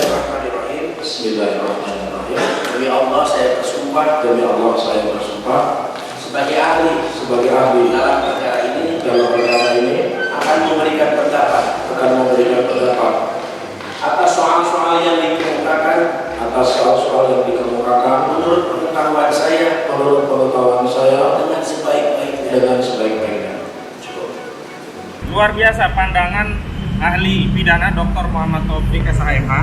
Bismillahirrahmanirrahim. Bismillahirrahmanirrahim. Demi Allah saya bersumpah. Demi Allah saya bersumpah. Sebagai ahli dalam perkara ini akan memberikan pendapat. Atas soal-soal yang dikemukakan. Menurut pengetahuan saya. Dengan sebaik-baiknya. Luar biasa pandangan ahli pidana Dr. Muhammad Taufik SHMH,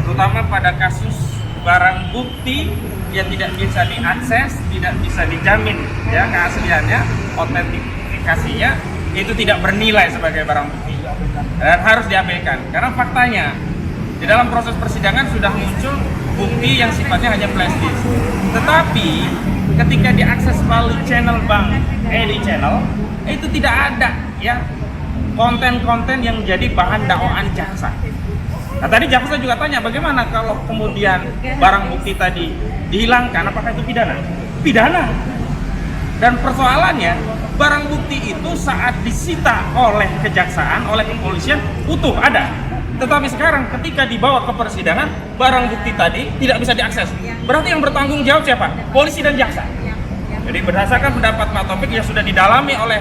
terutama pada kasus barang bukti yang tidak bisa diakses, tidak bisa dijamin ya keasliannya, otentikasinya itu tidak bernilai sebagai barang bukti dan harus diabaikan. Karena faktanya di dalam proses persidangan sudah muncul bukti yang sifatnya hanya flash disk. Tetapi ketika diakses melalui channel Bang Edi Channel itu tidak ada ya konten-konten yang menjadi bahan dakwaan jaksa. Nah tadi jaksa juga tanya bagaimana kalau kemudian barang bukti tadi dihilangkan, apakah itu pidana? Pidana. Dan persoalannya barang bukti itu saat disita oleh kejaksaan, oleh kepolisian utuh ada. Tetapi sekarang ketika dibawa ke persidangan barang bukti tadi tidak bisa diakses. Berarti yang bertanggung jawab siapa? Polisi dan jaksa. Jadi berdasarkan pendapat Pak Taufik yang sudah didalami oleh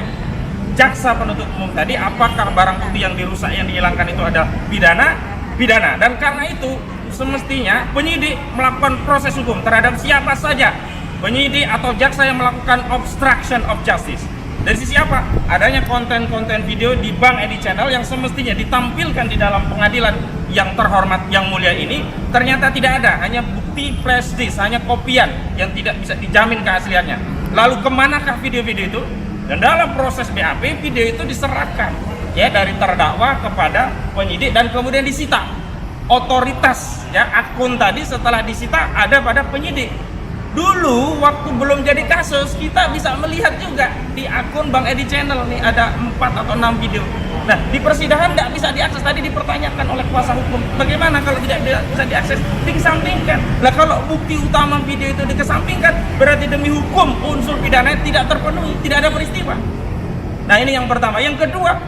jaksa penuntut umum tadi, apakah barang bukti yang dirusak, yang dihilangkan itu adalah pidana? Dan karena itu semestinya penyidik melakukan proses hukum terhadap siapa saja penyidik atau jaksa yang melakukan obstruction of justice. Dari sisi apa? Adanya konten-konten video di Bang Edi Channel yang semestinya ditampilkan di dalam pengadilan yang terhormat, yang mulia ini, ternyata tidak ada, hanya bukti flash disk, hanya kopian yang tidak bisa dijamin keasliannya. Lalu kemanakah video-video itu? Dan dalam proses BAP video itu diserahkan ya dari terdakwa kepada penyidik dan kemudian disita. Otoritas ya akun tadi setelah disita ada pada penyidik. Dulu waktu belum jadi kasus kita bisa melihat juga di akun Bang Edi Channel nih ada 4 atau 6 video. Nah di persidangan nggak bisa diakses, tadi dipertanyakan oleh kuasa hukum bagaimana kalau tidak bisa diakses, dikesampingkan. Nah kalau bukti utama video itu dikesampingkan berarti demi hukum unsur pidana tidak terpenuhi, tidak ada peristiwa. Nah ini yang pertama. Yang kedua,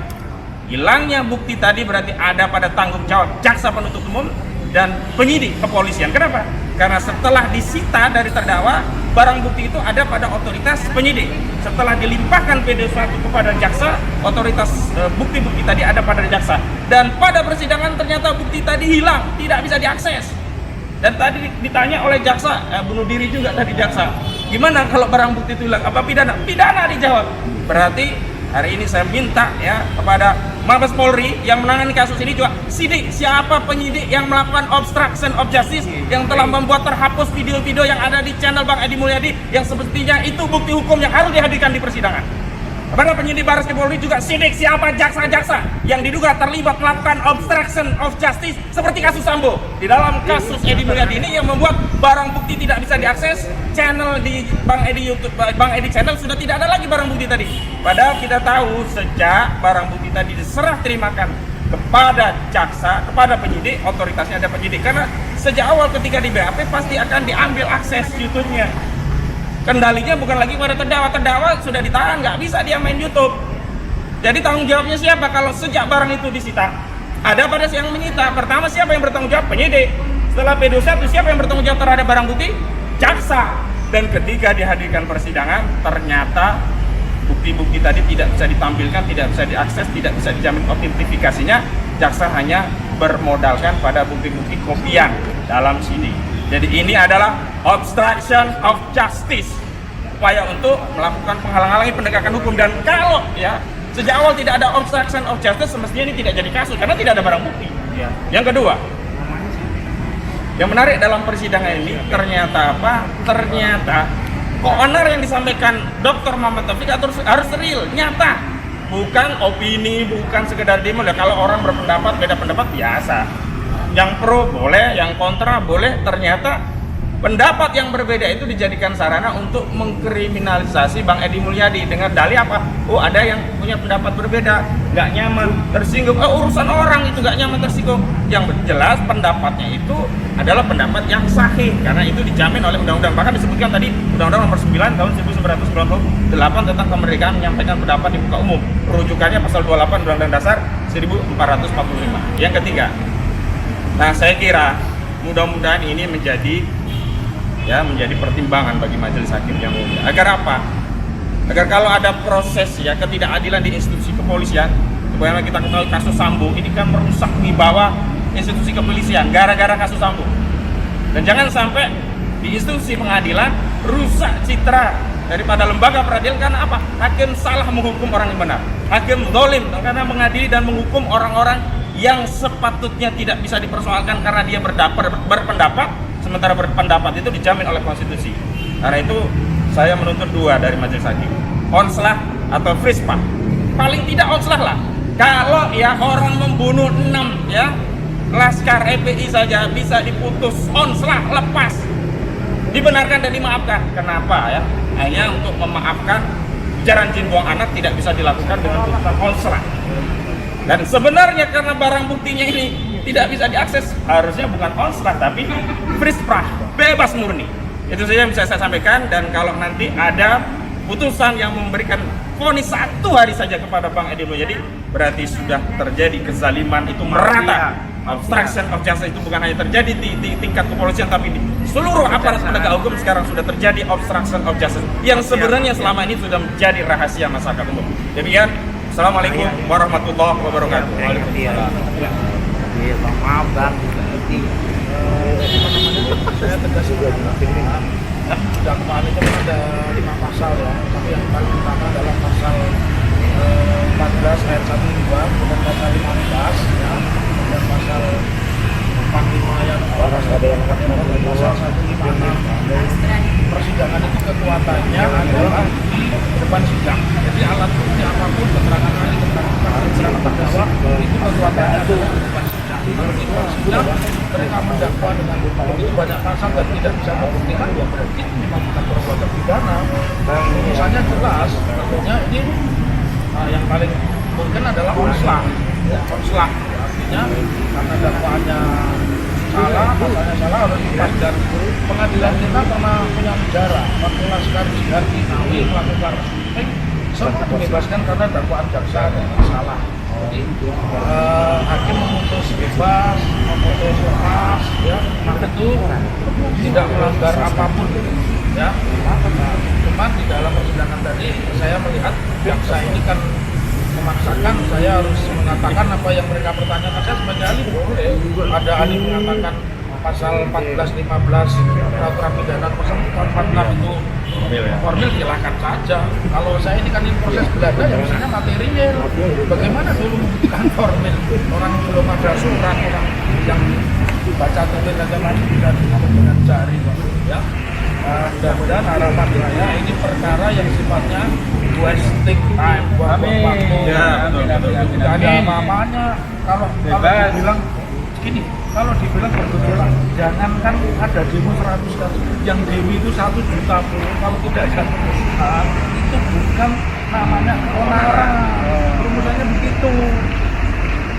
hilangnya bukti tadi berarti ada pada tanggung jawab jaksa penuntut umum dan penyidik kepolisian. Kenapa? Karena setelah disita dari terdakwa, barang bukti itu ada pada otoritas penyidik. Setelah dilimpahkan PD1 kepada jaksa, otoritas bukti-bukti tadi ada pada jaksa. Dan pada persidangan ternyata bukti tadi hilang, tidak bisa diakses. Dan tadi ditanya oleh jaksa, bunuh diri juga tadi jaksa. Gimana kalau barang bukti itu hilang? Apa pidana? Pidana dijawab. Berarti hari ini saya minta ya kepada Mabes Polri yang menangani kasus ini juga sidik siapa penyidik yang melakukan obstruction of justice yang telah membuat terhapus video-video yang ada di channel Bang Edi Mulyadi yang sepertinya itu bukti hukum yang harus dihadirkan di persidangan. Kepada penyidik Baris Krim Polri juga sidik siapa jaksa-jaksa yang diduga terlibat melakukan obstruction of justice seperti kasus Sambo. Di dalam kasus Edi Mulyadi ini yang membuat barang bukti tidak bisa diakses, channel di Bang Edi YouTube, Bang Edi Channel sudah tidak ada lagi barang bukti tadi. Padahal kita tahu sejak barang bukti tadi diserah terimakan kepada jaksa, kepada penyidik, otoritasnya ada penyidik. Karena sejak awal ketika di BAP pasti akan diambil akses YouTube-nya. Kendalinya bukan lagi pada terdakwa sudah ditahan, nggak bisa dia main YouTube. Jadi tanggung jawabnya siapa kalau sejak barang itu disita? Ada pada yang menyita. Pertama siapa yang bertanggung jawab? Penyidik. Setelah PD1 siapa yang bertanggung jawab terhadap barang bukti? Jaksa. Dan ketika dihadirkan persidangan ternyata bukti-bukti tadi tidak bisa ditampilkan, tidak bisa diakses, tidak bisa dijamin autentifikasinya. Jaksa hanya bermodalkan pada bukti-bukti kopian dalam CD. Jadi ini adalah obstruction of justice, upaya untuk melakukan penghalang-halangi penegakan hukum. Dan kalau ya sejak awal tidak ada obstruction of justice, semestinya ini tidak jadi kasus karena tidak ada barang bukti. Ya. Yang kedua, yang menarik dalam persidangan ini ternyata apa? Ternyata keonar yang disampaikan Dr. Muhammad Taufik harus real, nyata, bukan opini, bukan sekedar demo. Kalau orang berpendapat beda pendapat biasa. Yang pro boleh, yang kontra boleh. Ternyata pendapat yang berbeda itu dijadikan sarana untuk mengkriminalisasi Bang Edi Mulyadi dengan dalih apa? Oh ada yang punya pendapat berbeda, nggak nyaman, tersinggung. Urusan orang itu nggak nyaman, tersinggung. Yang jelas pendapatnya itu adalah pendapat yang sahih karena itu dijamin oleh undang-undang. Bahkan disebutkan tadi Undang-Undang Nomor 9 tahun 1998 tentang kemerdekaan menyampaikan pendapat di muka umum. Rujukannya pasal 28 Undang-Undang Dasar 1445. Yang ketiga, nah saya kira mudah-mudahan ini menjadi pertimbangan bagi majelis hakim yang mulia. Agar apa? Agar kalau ada proses ketidakadilan di institusi kepolisian, sebagaimana kita ketahui kasus Sambo ini kan merusak wibawa institusi kepolisian gara-gara kasus Sambo. Dan jangan sampai di institusi pengadilan rusak citra daripada lembaga peradilan. Karena apa? Hakim salah menghukum orang yang benar. Hakim zalim karena mengadili dan menghukum orang-orang yang sepatutnya tidak bisa dipersoalkan karena dia berpendapat, sementara berpendapat itu dijamin oleh konstitusi. Karena itu saya menuntut 2 dari majelis hakim, onslah atau frispah. Paling tidak onslah lah. Kalau orang membunuh 6 laskar FPI saja bisa diputus onslah, lepas, dibenarkan dan dimaafkan. Kenapa hanya untuk memaafkan ujaran jin buang anak tidak bisa dilakukan dengan putusan onslah? Dan sebenarnya karena barang buktinya ini tidak bisa diakses, harusnya bukan onslah tapi frispah, bebas murni. Itu saja yang bisa saya sampaikan. Dan kalau nanti ada putusan yang memberikan vonis 1 hari saja kepada Bang Edi Mulyadi, berarti sudah terjadi kezaliman itu merata. Obstruction of justice itu bukan hanya terjadi di tingkat kepolisian, tapi di seluruh aparat penegak hukum sekarang sudah terjadi obstruction of justice yang sebenarnya selama ini sudah menjadi rahasia masyarakat umum. Demikian, Assalamualaikum warahmatullahi wabarakatuh. Maaf Bang, Saya tegas juga dakwaan itu kan ada 5 pasal tapi yang paling utama adalah pasal 14 ayat 1 2, kemudian pasal 15 dan pasal 45 ayat 2, pasal 156. Persidangan itu kekuatannya adalah di depan sidang. Jadi alat bukti apapun, keterangan ahli, keterangan terdakwa, itu kekuatannya adalah di depan sidang. Kalau di depan sidang mereka mendakwa dengan begitu banyak pasal dan tidak bisa membuktikan, berarti memang bukan perbuatan pidana. Misalnya jelas, tentunya ini yang paling mungkin adalah onslah. Onslah artinya karena dakwaannya salah, pasalnya salah harus dilepas. Dan pengadilan kita pernah punya sejarah waktu Laskar Jihad di Ngawi melakukan syuting, semua dibebaskan karena dakwaan jaksa yang salah. Jadi hakim memutus bebas, memutus lepas, itu tidak melanggar apapun, Cuma di dalam persidangan tadi saya melihat jaksa ini kan memaksakan saya harus mengatakan apa yang mereka pertanyakan. Saya sebagai ahli boleh, ada ahli mengatakan pasal 14, 15 peraturan pidana pasal 46 itu formil, silakan saja. Kalau saya ini kan proses belajar ya misalnya material, bagaimana dulu membuktikan formil, orang belum ada surat, orang yang dibaca tulis saja masih tidak dengan jari, mudah-mudahan harapan saya ini perkara yang sifatnya wasting time, buang waktu, tidak ada apa-apanya. Kalau dibilang gini, kalau dibilang bergejolak, jangankan ada demo 100 kali, yang demo itu 1 juta pun, kalau tidak ada perusahaan, itu bukan namanya keonaran. Rumusannya begitu.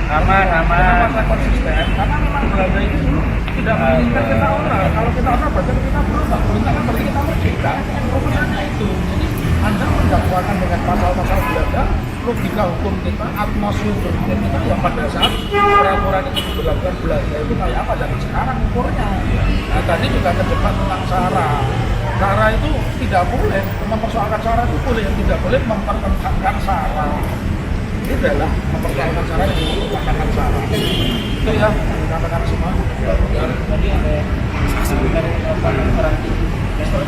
Kenapa saya konsisten? Karena memang Belanda itu dulu tidak menginginkan kita onar. Kalau kita onar berarti kita berubah. Berubah kan berarti kita merdeka. Rumusannya itu. Jadi Anda mendakwakan dengan pasal-pasal Belanda, logika hukum kita, atmosfer berpikir kita yang pada saat peraturan itu diberlakukan Belanda itu kayak apa dan sekarang ukurnya. Nah tadi juga terjebak tentang SARA. SARA itu tidak boleh mempersoalkan SARA, itu boleh, yang tidak boleh mempertentangkan SARA. Ini adalah mempersoalkan SARA dan mempertentangkan SARA. Itu ya katakan semua. Tadi ada orang itu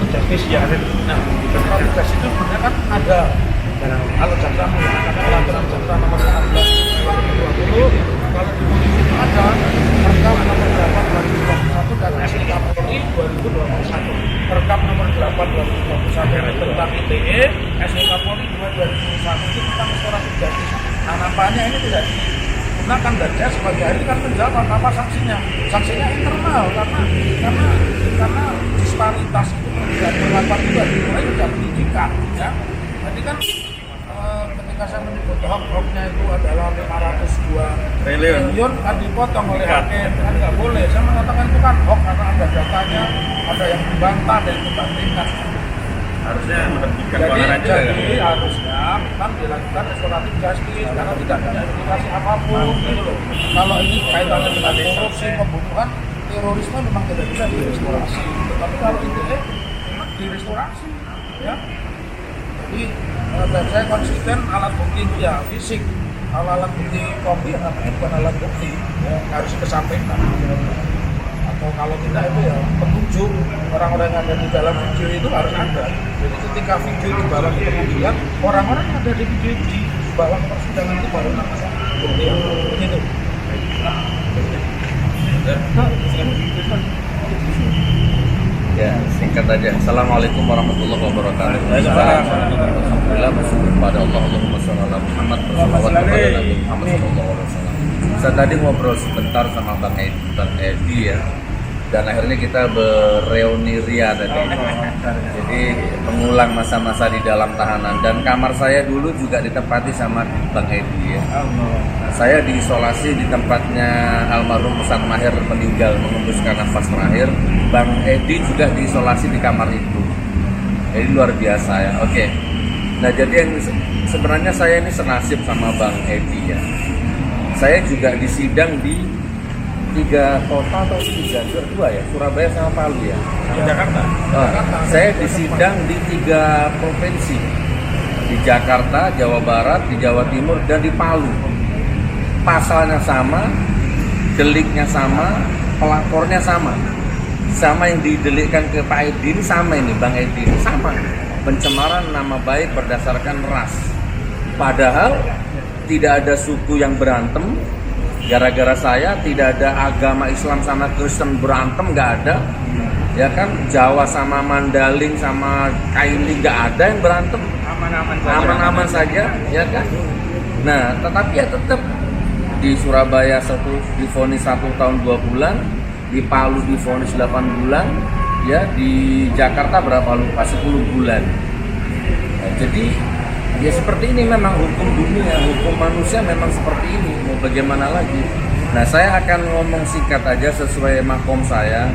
justice ya. Nah, justice itu sebenarnya kan ada. Kalau jaksa menggunakan peraturan jaksa nomor 16 2020, kalau di itu ada Perkap nomor 8 2021 dan SK Polri 2021. Perkap nomor 8 2021 tentang ITE, SK Polri 2021 itu tentang restoratif justice. Harapannya ini tidak digunakan dan saya sebagai ahli kan menjawab apa sanksinya. Sanksinya internal karena disparitas itu tidak berlaku juga dimulai sudah pendidikan, Jadi kan ketika saya menyebut hok-hoknya itu adalah 502 triliun kan dipotong oleh hakim, kan nggak boleh. Saya mengatakan itu kan hok karena ada datanya, ada yang membantah, ada yang membandingkan. Harusnya menerbitkan Jadi harusnya memang dilakukan restoratif justice karena tidak ada indikasi apapun gitu loh. Kalau ini kaitannya dengan korupsi, pembunuhan, terorisme memang tidak bisa direstorasi, tetapi kalau ITE memang direstorasi, ya. Jadi dan saya konsisten alat bukti itu ya fisik, alat bukti kopi yang namanya bukan alat bukti, ya, harus kesampaikan. Atau kalau tidak itu ya petunjuk orang-orang yang ada di dalam video itu harus ada. Jadi ketika video itu bawa ke pengadilan, orang-orang yang ada di video itu dibawa ke persidangan itu baru namanya bukti yang begitu. Ya, singkat aja. Assalamualaikum warahmatullahi wabarakatuh. Alhamdulillah bersyukur kepada Allah. Allahumma shalli ala Muhammad wa sallallahu alaihi wasallam. Saya tadi ngobrol sebentar sama Bang Edi ya. Dan akhirnya kita bereuni ria tadi. Jadi mengulang masa-masa di dalam tahanan. Dan kamar saya dulu juga ditempati sama Bang Edi ya. Saya diisolasi di tempatnya almarhum Ustaz Mahir meninggal mengembuskan nafas terakhir. Bang Edi juga diisolasi di kamar itu. Jadi luar biasa ya. Oke. Nah jadi yang sebenarnya saya ini senasib sama Bang Edi ya. Saya juga disidang di 3 kota atau 2 ya, Surabaya sama Palu ya. Jakarta. Saya disidang di 3 provinsi. Di Jakarta, Jawa Barat, di Jawa Timur, dan di Palu. Pasalnya sama, deliknya sama, pelapornya sama. Sama yang didelikkan ke Pak Edi ini sama ini, Bang Edi ini sama. Pencemaran nama baik berdasarkan ras. Padahal tidak ada suku yang berantem. Gara-gara saya tidak ada agama Islam sama Kristen berantem, nggak ada. Ya kan, Jawa sama Mandaling sama Kaili nggak ada yang berantem. Aman-aman saja, ya kan. Nah, tetapi ya tetap di Surabaya divonis 1 tahun 2 bulan, di Palu divonis 8 bulan, ya di Jakarta berapa lupa 10 bulan. Nah, jadi ya seperti ini memang hukum dunia, hukum manusia memang seperti ini. Mau bagaimana lagi? Nah, saya akan ngomong singkat aja sesuai makom saya.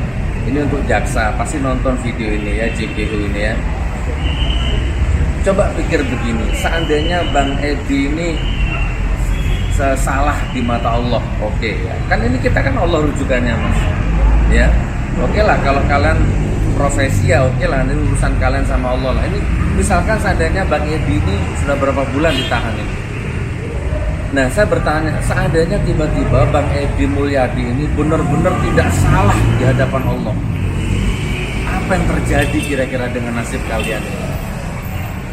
Ini untuk jaksa, pasti nonton video ini ya, JPU ini ya. Coba pikir begini, seandainya Bang Edi ini salah di mata Allah, oke ya. Kan ini kita kan Allah rujukannya Mas. Ya. Oke lah kalau kalian profesi ya oke lah, ini urusan kalian sama Allah lah. Ini misalkan seandainya Bang Edi ini sudah berapa bulan ditahan ini. Nah, saya bertanya, seandainya tiba-tiba Bang Edi Mulyadi ini benar-benar tidak salah di hadapan Allah, apa yang terjadi kira-kira dengan nasib kalian ini?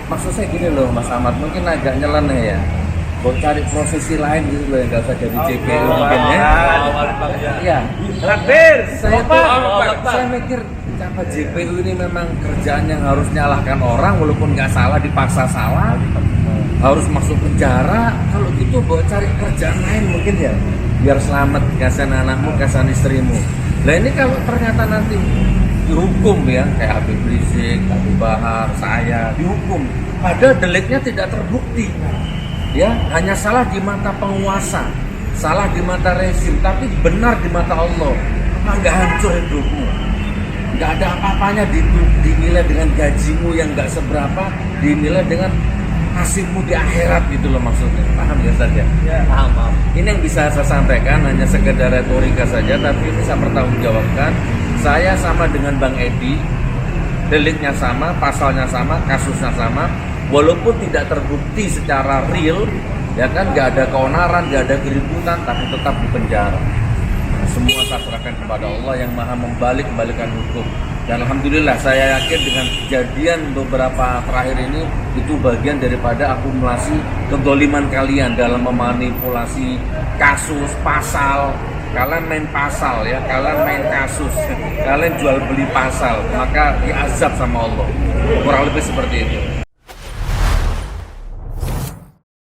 Maksud saya gini loh Mas Ahmad, mungkin agak nyeleneh ya. Mau cari profesi lain gitu loh yang gak usah jadi JPU mungkin ya. Iya. Saya mikir apa JPU ini memang kerjaannya harus nyalahkan orang walaupun nggak salah dipaksa salah, harus masuk penjara. Kalau gitu mau cari kerjaan lain mungkin ya, biar selamat, kasihan anakmu, kasihan istrimu. Nah ini kalau ternyata nanti dihukum ya kayak Habib Rizik, Abu Bahar, saya dihukum, padahal deliknya tidak terbukti. Ya, hanya salah di mata penguasa, salah di mata rezim, tapi benar di mata Allah. Apa nggak hancur hidupmu? Nggak ada apa-apanya dinilai dengan gajimu yang nggak seberapa, dinilai dengan nasibmu di akhirat gitu loh maksudnya. Paham ya Ustaz ya? Ya, paham. Ini yang bisa saya sampaikan hanya sekedar retorika saja, tapi ini saya pertanggungjawabkan. Saya sama dengan Bang Edi, deliknya sama, pasalnya sama, kasusnya sama. Walaupun tidak terbukti secara real, ya kan, nggak ada keonaran, nggak ada keributan, tapi tetap di penjara. Semua saya serahkan kepada Allah yang maha kembalikan hukum. Dan alhamdulillah saya yakin dengan kejadian beberapa terakhir ini itu bagian daripada akumulasi kedoliman kalian dalam memanipulasi kasus, pasal. Kalian main pasal ya, kalian main kasus, kalian jual beli pasal, maka diazab sama Allah. Kurang lebih seperti itu.